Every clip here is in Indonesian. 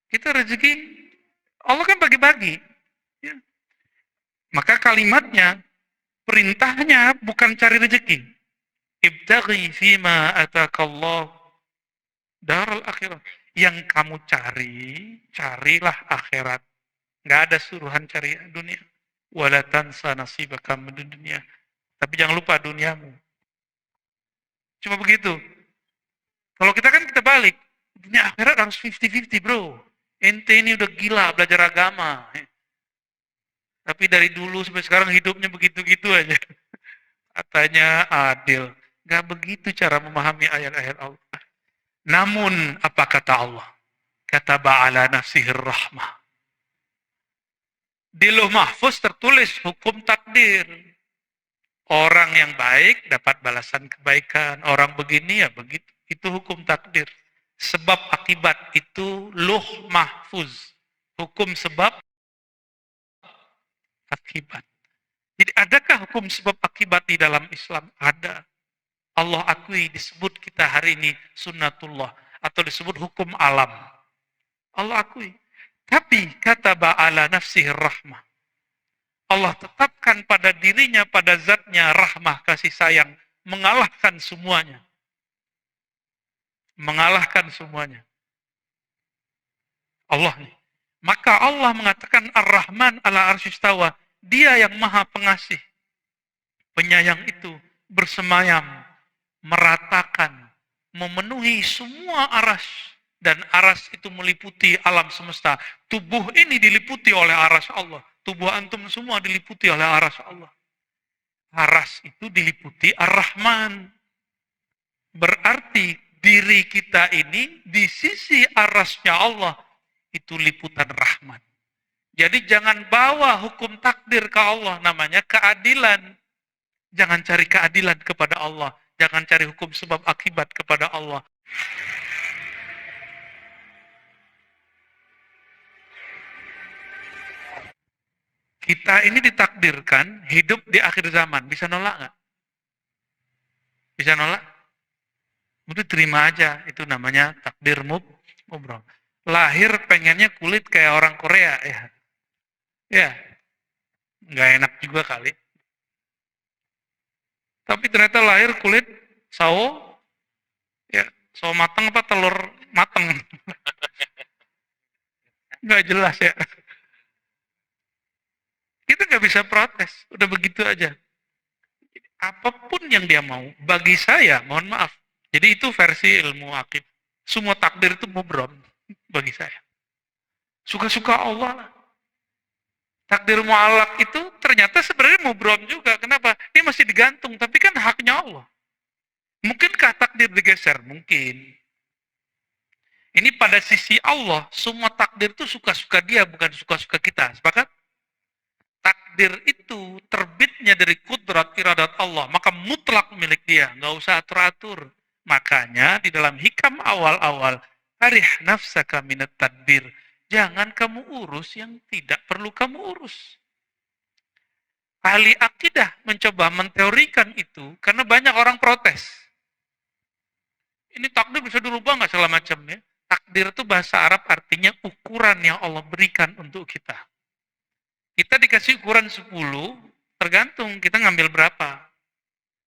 Kita rezeki Allah kan bagi-bagi. Ya. Maka kalimatnya, perintahnya bukan cari rezeki. Ibtaghi fima atakallah daral akhirat. Yang kamu cari, carilah akhirat. Nggak ada suruhan cari dunia. Wala tansa nasibaka minad dunia. Tapi jangan lupa duniamu. Cuma begitu. Kalau kita kan kita balik. Dunia akhirat harus 50-50 bro. Ente ini udah gila belajar agama. Tapi dari dulu sampai sekarang hidupnya begitu-gitu aja. Katanya adil. Gak begitu cara memahami ayat-ayat Allah. Namun apa kata Allah? Kata ba'ala nafsihir rahmah. Di Lauh Mahfuz tertulis hukum takdir. Orang yang baik dapat balasan kebaikan. Orang begini ya begitu. Itu hukum takdir. Sebab akibat itu Lauh Mahfuz. Hukum sebab akibat. Jadi adakah hukum sebab akibat di dalam Islam? Ada. Allah akui disebut kita hari ini sunnatullah atau disebut hukum alam. Allah akui. Tapi kata ba'ala nafsihir rahmah. Allah tetapkan pada dirinya, pada zatnya rahmah, kasih sayang. Mengalahkan semuanya. Mengalahkan semuanya. Allah nih. Maka Allah mengatakan Ar-Rahman ala arsyistawa. Dia yang maha pengasih. Penyayang itu bersemayam, meratakan, memenuhi semua aras. Dan aras itu meliputi alam semesta. Tubuh ini diliputi oleh aras Allah. Tubuh antum semua diliputi oleh aras Allah. Aras itu diliputi Ar-Rahman. Berarti diri kita ini di sisi arasnya Allah itu liputan rahmat. Jadi jangan bawa hukum takdir ke Allah, namanya keadilan. Jangan cari keadilan kepada Allah. Jangan cari hukum sebab akibat kepada Allah. Kita ini ditakdirkan hidup di akhir zaman. Bisa nolak nggak? Bisa nolak? Udah terima aja. Itu namanya takdir mubrom. Lahir pengennya kulit kayak orang Korea ya. Ya, nggak enak juga kali. Tapi ternyata lahir kulit sawo, ya sawo mateng apa telur mateng. Nggak jelas ya. Kita nggak bisa protes, udah begitu aja. Apapun yang dia mau, bagi saya, mohon maaf. Jadi itu versi ilmu akib. Semua takdir itu mubrom bagi saya. Suka-suka Allah lah. Takdir mu'alak itu ternyata sebenarnya mubrom juga. Kenapa? Ini masih digantung, tapi kan haknya Allah. Mungkinkah takdir digeser? Mungkin. Ini pada sisi Allah, semua takdir itu suka-suka dia, bukan suka-suka kita. Sepakat? Takdir itu terbitnya dari kudrat iradat Allah, maka mutlak milik dia, nggak usah atur-atur. Makanya di dalam hikam awal-awal, arih nafsaka minat tadbir. Jangan kamu urus yang tidak perlu kamu urus. Ahli akidah mencoba menteorikan itu karena banyak orang protes. Ini takdir bisa dirubah nggak segala macam ya. Takdir itu bahasa Arab artinya ukuran yang Allah berikan untuk kita. Kita dikasih ukuran 10, tergantung kita ngambil berapa.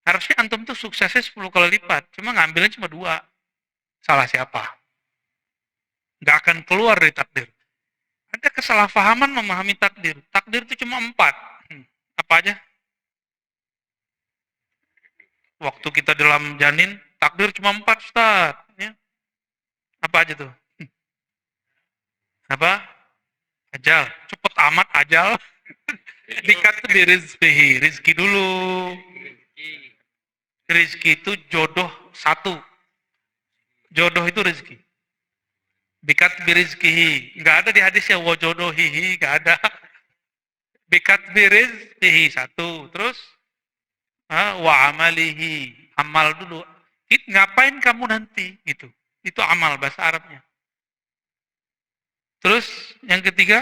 Harusnya antum tuh suksesnya 10 kali lipat, cuma ngambilnya cuma 2. Salah siapa? Nggak akan keluar dari takdir. Ada kesalahpahaman memahami takdir. Takdir itu cuma 4. Apa aja? Waktu kita dalam janin, takdir cuma 4, Ustaz. Ya. Apa aja tuh? Apa? Ajal. Cepet amat ajal. Dikata di rizki dulu. Rizki itu jodoh 1. Jodoh itu rizki. Bikat birizkihi. Nggak ada di hadisnya wajodohihi. Nggak ada. Bikat birizkihi 1. Terus wa amalihi. Amal dulu. Ngapain kamu nanti? Gitu. Itu amal bahasa Arabnya. Terus yang ketiga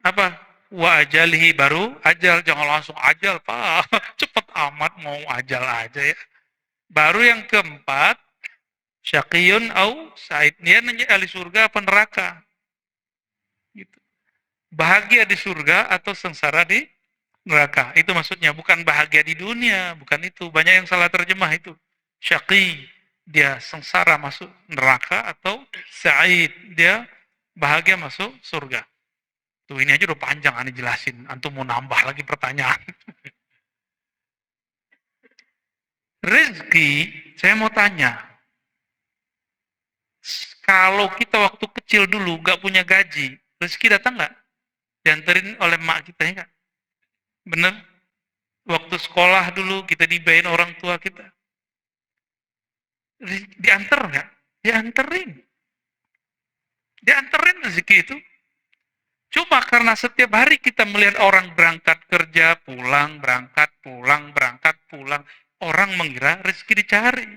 apa? Wa ajalihi, baru ajal. Jangan langsung ajal, Pak. Cepet amat mau ajal aja ya. Baru yang keempat Syaqiyun au sa'id. Dia nanti ahli surga apa neraka. Gitu. Bahagia di surga atau sengsara di neraka. Itu maksudnya. Bukan bahagia di dunia. Bukan itu. Banyak yang salah terjemah itu. Syaqi. Dia sengsara masuk neraka atau sa'id. Dia bahagia masuk surga. Tuh ini aja udah panjang aneh jelasin. Antum mau nambah lagi pertanyaan. Rezeki, saya mau tanya. Kalau kita waktu kecil dulu gak punya gaji, rezeki datang nggak? Dianterin oleh mak kita ya nggak? Bener? Waktu sekolah dulu kita dibayarin orang tua kita. Diantar nggak? Dianterin. Dianterin rezeki itu. Cuma karena setiap hari kita melihat orang berangkat kerja, pulang, berangkat, pulang, berangkat, pulang. Orang mengira rezeki dicari.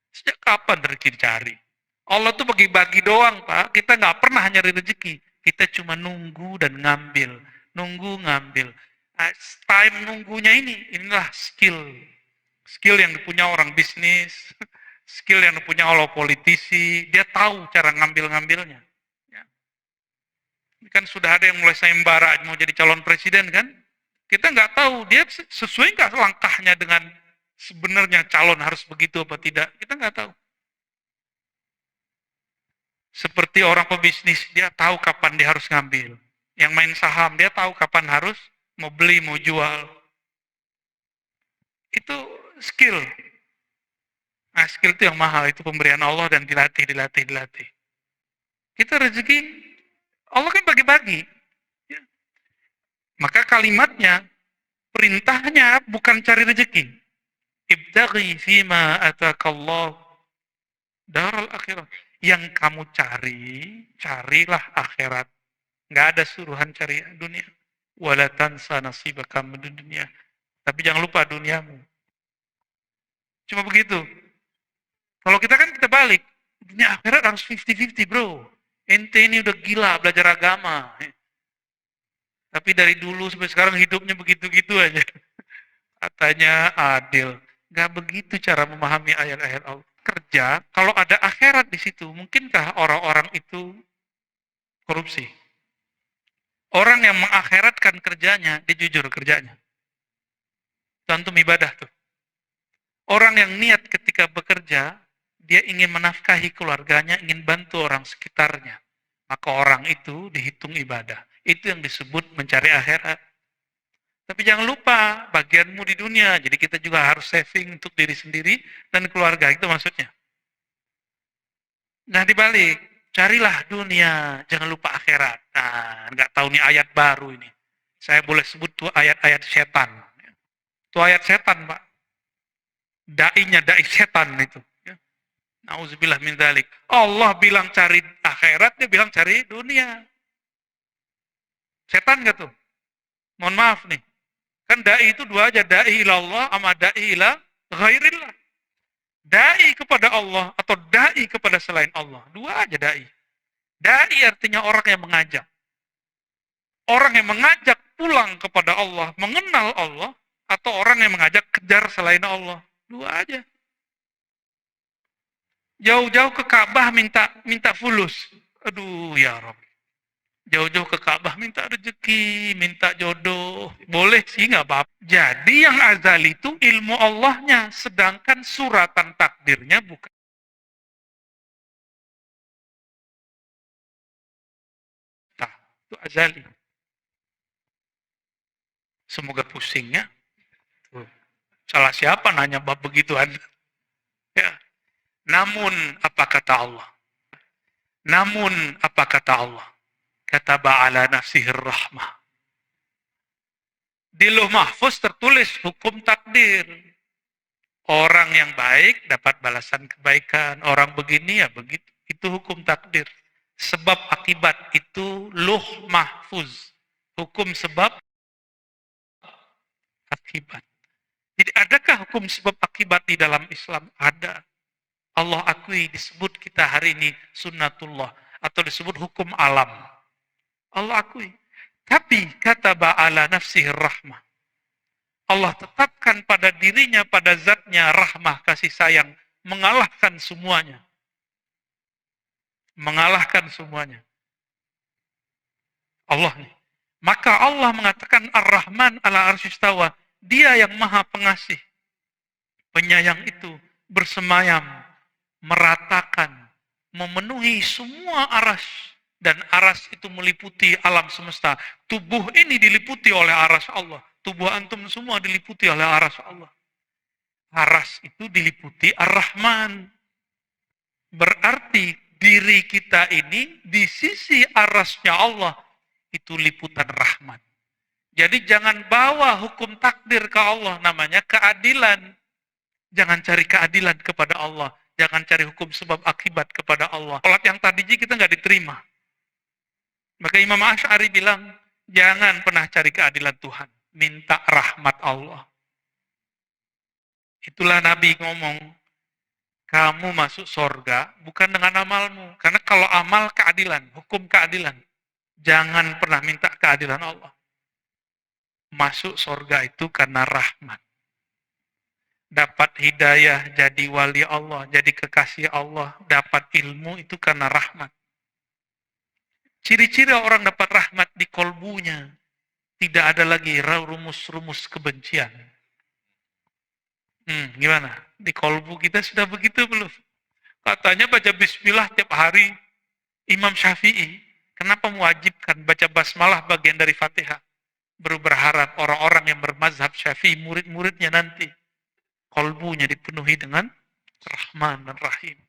Sejak kapan rezeki dicari? Allah tuh bagi-bagi doang, Pak. Kita nggak pernah nyari rezeki. Kita cuma nunggu dan ngambil. Nunggu, ngambil. Time nunggunya inilah skill. Skill yang dipunya orang bisnis. Skill yang dipunya oleh politisi. Dia tahu cara ngambil-ngambilnya. Ya. Ini kan sudah ada yang mulai sayembara mau jadi calon presiden kan? Kita nggak tahu dia sesuai nggak langkahnya dengan sebenarnya calon harus begitu apa tidak. Kita nggak tahu. Seperti orang pebisnis, dia tahu kapan dia harus ngambil. Yang main saham, dia tahu kapan harus mau beli, mau jual. Itu skill. Nah, skill itu yang mahal, itu pemberian Allah dan dilatih, dilatih, dilatih. Kita rezeki, Allah kan bagi-bagi. Ya. Maka kalimatnya, perintahnya bukan cari rezeki. Ibtaghi fima atakallah daral akhirat. Yang kamu cari, carilah akhirat. Nggak ada suruhan cari dunia. Wala tansa nasibaka min dunia. Tapi jangan lupa duniamu. Cuma begitu. Kalau kita kan kita balik. Dunia akhirat harus 50-50 bro. Ente ini udah gila belajar agama. Tapi dari dulu sampai sekarang hidupnya begitu-gitu aja. Katanya adil. Nggak begitu cara memahami ayat-ayat Allah. Kerja, kalau ada akhirat di situ, mungkinkah orang-orang itu korupsi? Orang yang mengakhiratkan kerjanya, dia jujur kerjanya. Tentu ibadah tuh. Orang yang niat ketika bekerja, dia ingin menafkahi keluarganya, ingin bantu orang sekitarnya. Maka orang itu dihitung ibadah. Itu yang disebut mencari akhirat. Tapi jangan lupa bagianmu di dunia. Jadi kita juga harus saving untuk diri sendiri dan keluarga. Itu maksudnya. Nah dibalik, carilah dunia, jangan lupa akhirat. Nah, nggak tahu nih ayat baru ini. Saya boleh sebut tuh ayat-ayat setan. Itu ayat setan, Pak. Dai-nya dai setan itu. Ya. Nauzubillah min dzalik. Allah bilang cari akhirat, dia bilang cari dunia. Setan nggak tuh? Mohon maaf nih. Kan dai itu dua aja, dai ilallah sama dai ila ghairillah. Dai kepada Allah atau dai kepada selain Allah. Dua aja dai. Dai artinya orang yang mengajak. Orang yang mengajak pulang kepada Allah, mengenal Allah, atau orang yang mengajak kejar selain Allah. Dua aja. Jauh-jauh ke Ka'bah minta fulus. Aduh ya Rabb. Jauh-jauh ke Ka'bah minta rezeki, minta jodoh. Boleh sih nggak apa-apa. Jadi yang azali itu ilmu Allahnya, sedangkan suratan takdirnya bukan. Nah, itu azali. Semoga pusingnya. Salah siapa nanya bab begituan? Ya. Namun apa kata Allah? Namun apa kata Allah? Kataba ala nafsihir rahmah. Di Lauh Mahfuz tertulis hukum takdir. Orang yang baik dapat balasan kebaikan. Orang begini ya begitu. Itu hukum takdir. Sebab akibat itu Lauh Mahfuz. Hukum sebab akibat. Jadi adakah hukum sebab akibat di dalam Islam? Ada. Allah akui disebut kita hari ini sunnatullah atau disebut hukum alam. Allah akui. Tapi kata ba'ala nafsihir rahmah. Allah tetapkan pada dirinya, pada zatnya rahmah kasih sayang mengalahkan semuanya. Mengalahkan semuanya. Allah nih. Maka Allah mengatakan Ar-Rahman ala arsyistawa. Dia yang maha pengasih. Penyayang itu bersemayam, meratakan, memenuhi semua aras. Dan aras itu meliputi alam semesta. Tubuh ini diliputi oleh aras Allah. Tubuh antum semua diliputi oleh aras Allah. Aras itu diliputi Ar-Rahman. Berarti diri kita ini di sisi arasnya Allah itu liputan rahmat. Jadi jangan bawa hukum takdir ke Allah, namanya keadilan. Jangan cari keadilan kepada Allah. Jangan cari hukum sebab akibat kepada Allah. Sholat yang tadi kita nggak diterima. Maka Imam Asy'ari bilang, jangan pernah cari keadilan Tuhan. Minta rahmat Allah. Itulah Nabi ngomong, kamu masuk sorga bukan dengan amalmu. Karena kalau amal keadilan, hukum keadilan. Jangan pernah minta keadilan Allah. Masuk sorga itu karena rahmat. Dapat hidayah, jadi wali Allah, jadi kekasih Allah. Dapat ilmu itu karena rahmat. Ciri-ciri orang dapat rahmat di kolbunya. Tidak ada lagi rumus-rumus kebencian. Gimana? Di kolbu kita sudah begitu belum? Katanya baca bismillah tiap hari. Imam Syafi'i, kenapa mewajibkan baca basmalah bagian dari Fatihah? Berharap orang-orang yang bermazhab Syafi'i, murid-muridnya nanti, kolbunya dipenuhi dengan Rahman dan Rahim.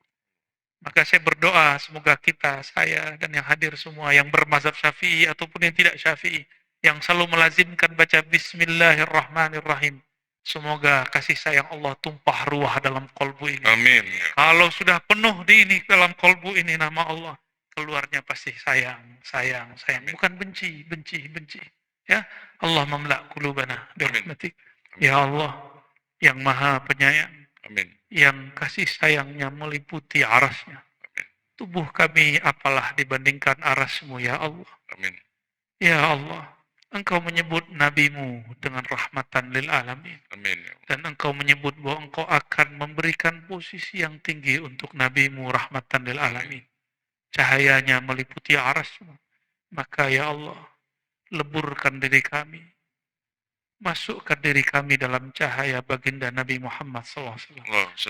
Maka saya berdoa, semoga kita, saya, dan yang hadir semua, yang bermazhab Syafi'i ataupun yang tidak Syafi'i, yang selalu melazimkan baca Bismillahirrahmanirrahim. Semoga kasih sayang Allah tumpah ruah dalam kolbu ini. Amin. Kalau sudah penuh di ini dalam kolbu ini nama Allah, keluarnya pasti sayang, sayang, sayang. Bukan benci, benci, benci. Ya, Allah memla' qulubana birahmatik. Ya Allah, yang maha penyayang. Amin. Yang kasih sayangnya meliputi arasnya. Amin. Tubuh kami apalah dibandingkan arasmu ya Allah. Amin. Ya Allah, Engkau menyebut nabimu dengan rahmatan lil alamin. Amin. Dan Engkau menyebut bahwa Engkau akan memberikan posisi yang tinggi untuk nabimu rahmatan lil alamin. Cahayanya meliputi arasmu. Maka ya Allah, leburkan diri kami. Masukkan diri kami dalam cahaya baginda Nabi Muhammad SAW.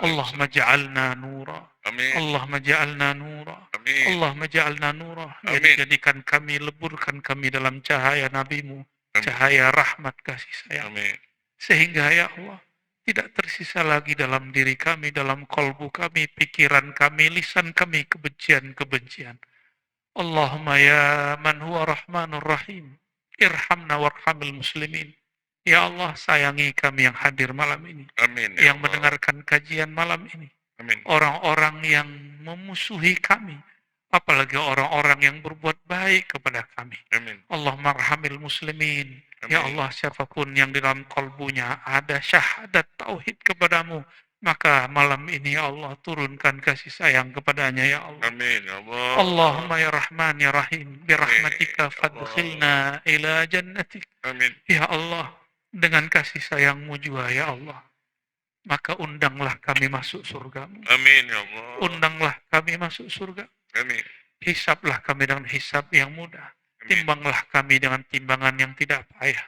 Allahumma ja'alna nura. Amin. Allahumma ja'alna nura. Amin. Allahumma ja'alna nura. Amin. Jadikan kami, leburkan kami dalam cahaya Nabimu. Amin. Cahaya rahmat kasih sayang. Amin. Sehingga ya Allah, tidak tersisa lagi dalam diri kami, dalam kolbu kami, pikiran kami, lisan kami, kebencian-kebencian. Allahumma ya man huwa rahmanur rahim. Irhamna warhamil muslimin. Ya Allah, sayangi kami yang hadir malam ini. Amin. Ya yang mendengarkan kajian malam ini. Amin. Orang-orang yang memusuhi kami. Apalagi orang-orang yang berbuat baik kepada kami. Amin. Allahumma arhamil muslimin. Amin. Ya Allah, siapapun yang di dalam kalbunya ada syahadat tauhid kepadamu, maka malam ini ya Allah turunkan kasih sayang kepadanya ya Allah. Amin. Ya Allah. Allahumma ya Rahman ya Rahim, birahmatika Amin. fadkhilna ila jannatik. Amin. Ya Allah, dengan kasih sayangmu juga ya Allah, maka undanglah kami masuk surgamu. Amin. Ya Allah. Undanglah kami masuk surga. Amin. Hisablah kami dengan hisab yang mudah. Amin. Timbanglah kami dengan timbangan yang tidak payah.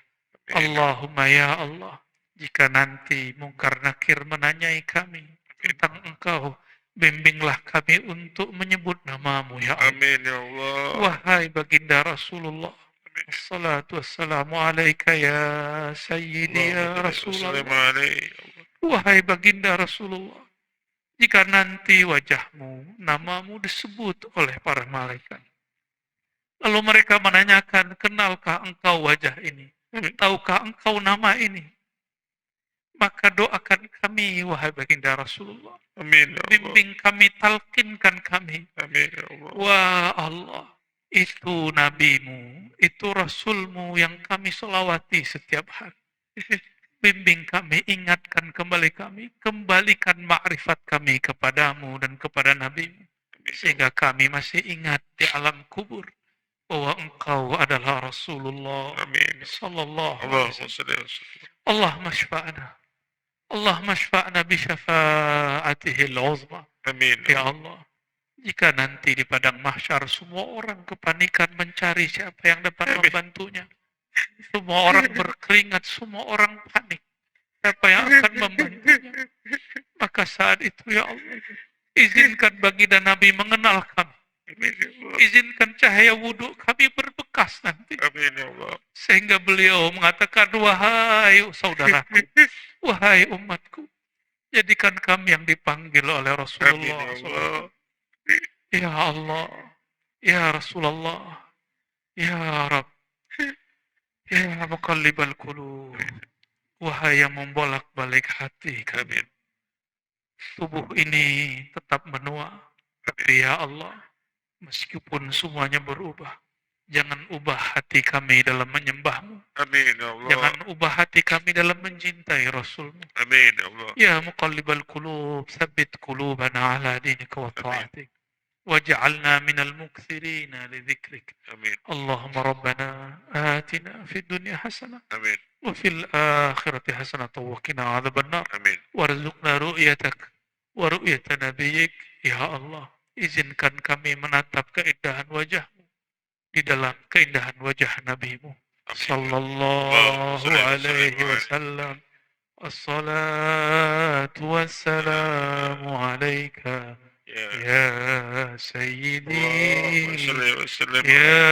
Amin. Allahumma ya Allah, jika nanti mungkar nakir menanyai kami tentang Engkau, bimbinglah kami untuk menyebut namamu ya Allah. Amin. Ya Allah. Wahai baginda Rasulullah, assalatu wassalamu alaika ya sayyidi ya Rasulullah. Wahai baginda Rasulullah, jika nanti wajahmu, namamu disebut oleh para malaikat, lalu mereka menanyakan, kenalkah engkau wajah ini? Tahukah engkau nama ini? Maka doakan kami, wahai baginda Rasulullah. Amin. Ya Allah. Bimbing kami, talqinkan kami. Amin. Ya Allah. Wah Allah, itu nabimu, itu rasulmu yang kami selawati setiap hari. Bimbing kami, ingatkan kembali kami, kembalikan ma'rifat kami kepadamu dan kepada nabimu. Sehingga kami masih ingat di alam kubur bahwa engkau adalah Rasulullah. Amin. Sallallahu alaihi Allahumma wasallam. salli wa sallim. Allahumma syfa'na. Allahumma syfa'na bi syafa'atihil uzma. Amin. Ya Allah, jika nanti di padang mahsyar semua orang kepanikan mencari siapa yang dapat Amin. membantunya, semua orang berkeringat, semua orang panik, siapa yang akan membantunya, maka saat itu ya Allah, izinkan baginda Nabi mengenal kami, Amin ya Allah. izinkan cahaya wudhu kami berbekas nanti, Amin ya Allah. sehingga beliau mengatakan, wahai saudaraku, wahai umatku, jadikan kami yang dipanggil oleh Amin Rasulullah ya SAW. Allah. Ya Allah, ya Rasulullah, ya Rabb, ya muqallibal qulub, wahai yang membolak-balik hati kami. Amin. Tubuh ini tetap menua, tapi ya Allah, meskipun semuanya berubah, jangan ubah hati kami dalam menyembahmu. Amin ya Allah. Jangan ubah hati kami dalam mencintai Rasulmu. Amin ya Allah. Ya muqallibal qulub, tsabbit qulubana ala dinika wa ta'atik. واجعلنا من المكثرين لذكرك. Amin. اللهم ربنا آتنا في الدنيا حسنة Amin. وفي الآخرة حسنة وقنا عذاب النار Amin. وارزقنا رؤيتك ورؤية نبيك. Ya Allah, izinkan kami menatap keindahan wajahmu di dalam keindahan wajah nabimu sallallahu alaihi wasallam. Assalatu wassalamu alaika Ya. ya sayyidi Allahumma salli wa sallim. ya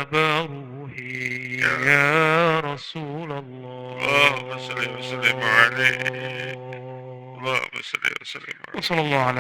Aba Ruhi Ya. ya Rasulullah. Allahumma salli wa sallim alaihi. Allahumma salli wa sallim alaihi. Wa sallallahu ala